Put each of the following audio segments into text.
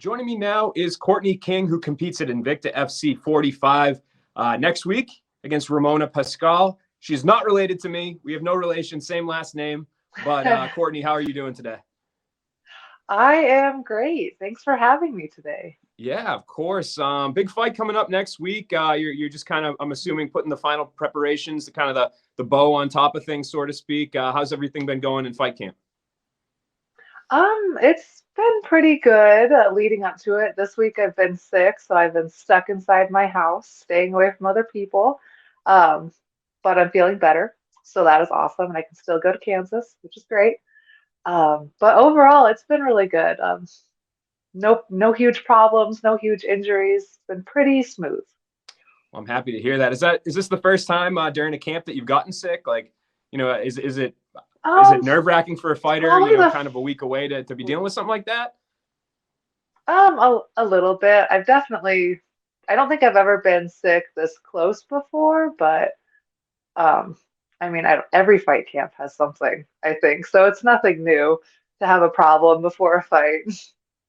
Joining me now is Courtney King, who competes at Invicta FC 45 next week against Ramona Pascual. She's not related to me. We have no relation, same last name. But Courtney, how are you doing today? I am great. Thanks for having me today. Yeah, of course. Big fight coming up next week. You're just kind of, I'm assuming, putting the final preparations, the kind of the bow on top of things, so to speak. How's everything been going in fight camp? It's been pretty good leading up to it. This week I've been sick, so I've been stuck inside my house, staying away from other people. Um, but I'm feeling better, so that is awesome, and I can still go to Kansas, which is great. But overall, it's been really good. No huge problems, no huge injuries. It's been pretty smooth. Well, I'm happy to hear that. Is this the first time during a camp that you've gotten sick? Like, is it Um, nerve wracking for a fighter? Probably the Kind of a week away to be dealing with something like that. a little bit. I don't think I've ever been sick this close before, but um, every fight camp has something, I think. So it's nothing new to have a problem before a fight.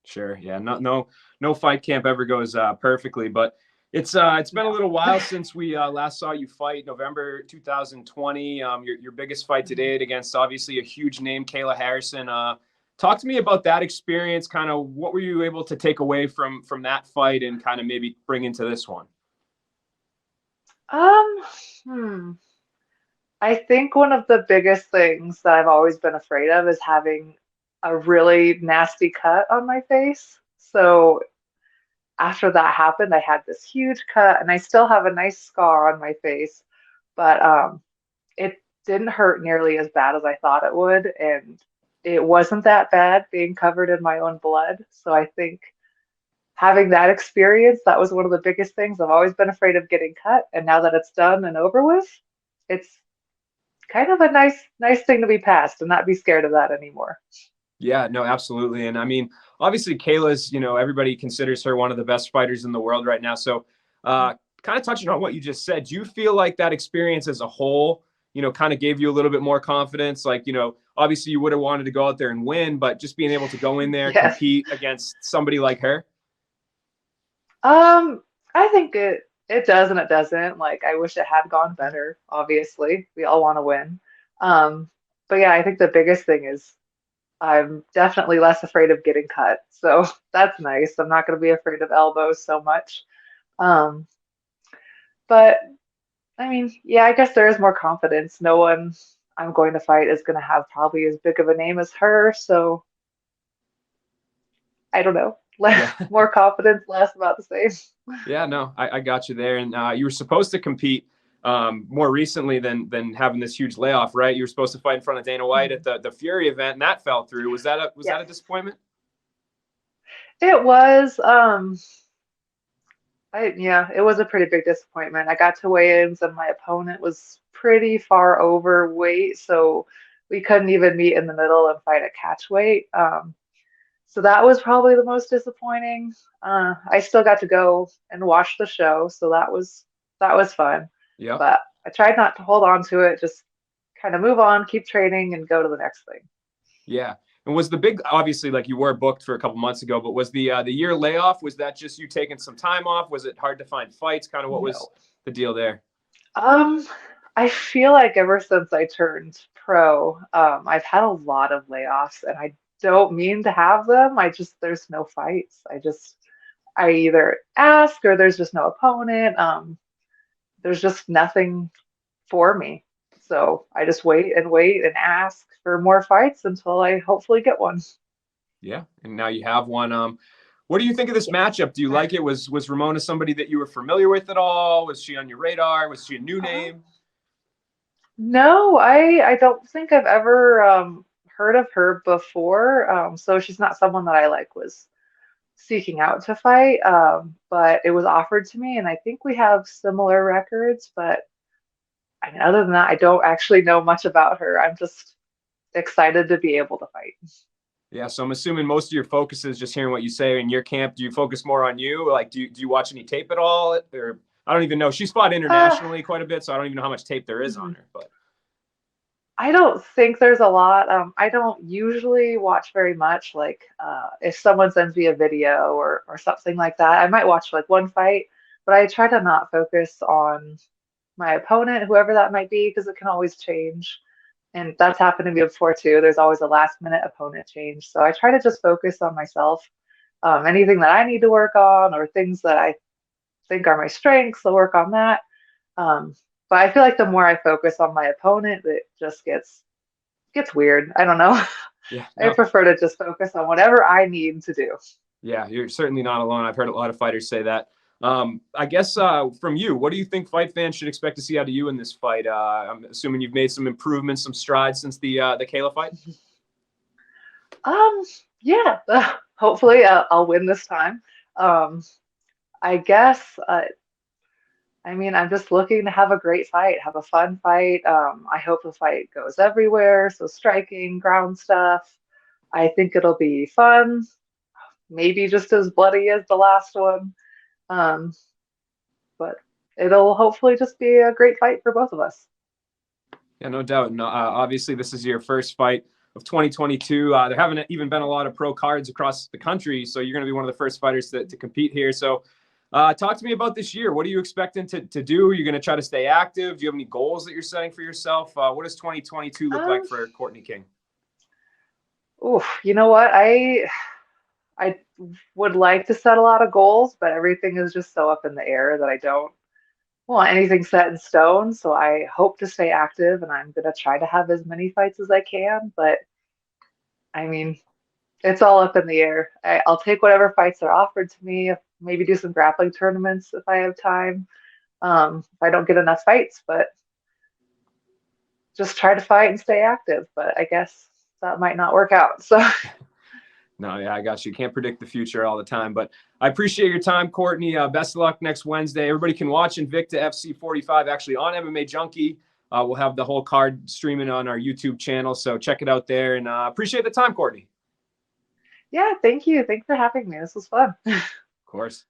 Sure. Yeah. No fight camp ever goes perfectly, but it's been a No. little while since we last saw you fight, November 2020. Your biggest fight to date against obviously a huge name, Kayla Harrison. Talk to me about that experience. Kind of what were you able to take away from that fight and kind of maybe bring into this one? Um, hmm. I think one of the biggest things that I've always been afraid of is having a really nasty cut on my face. So after that happened, I had this huge cut, and I still have a nice scar on my face, but it didn't hurt nearly as bad as I thought it would, and it wasn't that bad being covered in my own blood. So I think having that experience, that was one of the biggest things. I've always been afraid of getting cut, and now that it's done and over with, it's kind of a nice thing to be past and not be scared of that anymore. Yeah, no, absolutely. And I mean, obviously Kayla's, everybody considers her one of the best fighters in the world right now. So kind of touching on what you just said, do you feel like that experience as a whole, kind of gave you a little bit more confidence? Like, obviously you would have wanted to go out there and win, but just being able to go in there, Yes. compete against somebody like her. I think it does and it doesn't. Like I wish it had gone better, obviously. We all want to win. Um, but yeah, I think the biggest thing is I'm definitely less afraid of getting cut. So that's nice. I'm not going to be afraid of elbows so much. Um, but yeah, I guess there is more confidence. No one I'm going to fight is going to have probably as big of a name as her. So I don't know. Less, Yeah. more confidence, less about the same. Yeah, no, I got you there. And you were supposed to compete more recently than having this huge layoff, right? You were supposed to fight in front of Dana White at the Fury event, and that fell through. Was that a Yes, disappointment? it was. Yeah, it was a pretty big disappointment. I got to weigh-ins and my opponent was pretty far overweight, so we couldn't even meet in the middle and fight at catch weight. So that was probably the most disappointing. I still got to go and watch the show, so that was fun. Yeah. But I tried not to hold on to it, just kind of move on, keep training, and go to the next thing. Yeah. And was the big, obviously, like you were booked for a couple months ago, but was the year layoff, was that just you taking some time off? Was it hard to find fights? Kind of what was No. the deal there? Um, I feel like ever since I turned pro, I've had a lot of layoffs, and I don't mean to have them. There's no fights. I either ask or there's just no opponent. There's just nothing for me. So I just wait and ask for more fights until I hopefully get one. Yeah. And now you have one. What do you think of this Yes. matchup? Do you like it? Was Ramona somebody that you were familiar with at all? Was she on your radar? Was she a new Uh, name? no, I don't think I've ever heard of her before. So she's not someone that I like was seeking out to fight. But it was offered to me, and I think we have similar records. But other than that, I don't actually know much about her. I'm just excited to be able to fight. Yeah, so I'm assuming most of your focus is just hearing what you say in your camp. Do you focus more on you? Like, do you watch any tape at all? Or I don't even know. She's fought Uh, internationally quite a bit, so I don't even know how much tape there is on mhm. her. But I don't think there's a lot. I don't usually watch very much. Like, if someone sends me a video or something like that, I might watch like one fight, but I try to not focus on my opponent, whoever that might be, because it can always change. And that's happened to me before too. There's always a last minute opponent change. So I try to just focus on myself. Anything that I need to work on or things that I think are my strengths, I'll work on that. Um, but I feel like the more I focus on my opponent, it just gets weird. I don't know. Yeah, I no. prefer to just focus on whatever I need to do. Yeah, you're certainly not alone. I've heard a lot of fighters say that. I guess from you, what do you think fight fans should expect to see out of you in this fight? I'm assuming you've made some improvements, some strides since the Kayla fight. Um, yeah, hopefully I'll win this time. Um, I guess, I mean, I'm just looking to have a great fight, have a fun fight. I hope the fight goes everywhere. So striking, ground stuff. I think it'll be fun, maybe just as bloody as the last one. Um, but it'll hopefully just be a great fight for both of us. Yeah, no doubt. No, obviously, this is your first fight of 2022. There haven't even been a lot of pro cards across the country, so you're going to be one of the first fighters to compete here. So, talk to me about this year. What are you expecting to do? Are you going to try to stay active? Do you have any goals that you're setting for yourself? What does 2022 look like Um, for Courtney King? Oof, you know what? I would like to set a lot of goals, but everything is just so up in the air that I don't want anything set in stone. So I hope to stay active and I'm gonna try to have as many fights as I can. But I mean, it's all up in the air. I'll take whatever fights are offered to me, maybe do some grappling tournaments if I have time. If I don't get enough fights, but just try to fight and stay active. But I guess that might not work out. So No, yeah, I got you. Can't predict the future all the time, but I appreciate your time, Courtney. Best of luck next Wednesday. Everybody can watch Invicta FC 45 actually on MMA Junkie. We'll have the whole card streaming on our YouTube channel, so check it out there. And appreciate the time, Courtney. yeah, thank you. Thanks for having me. This was fun. Of course.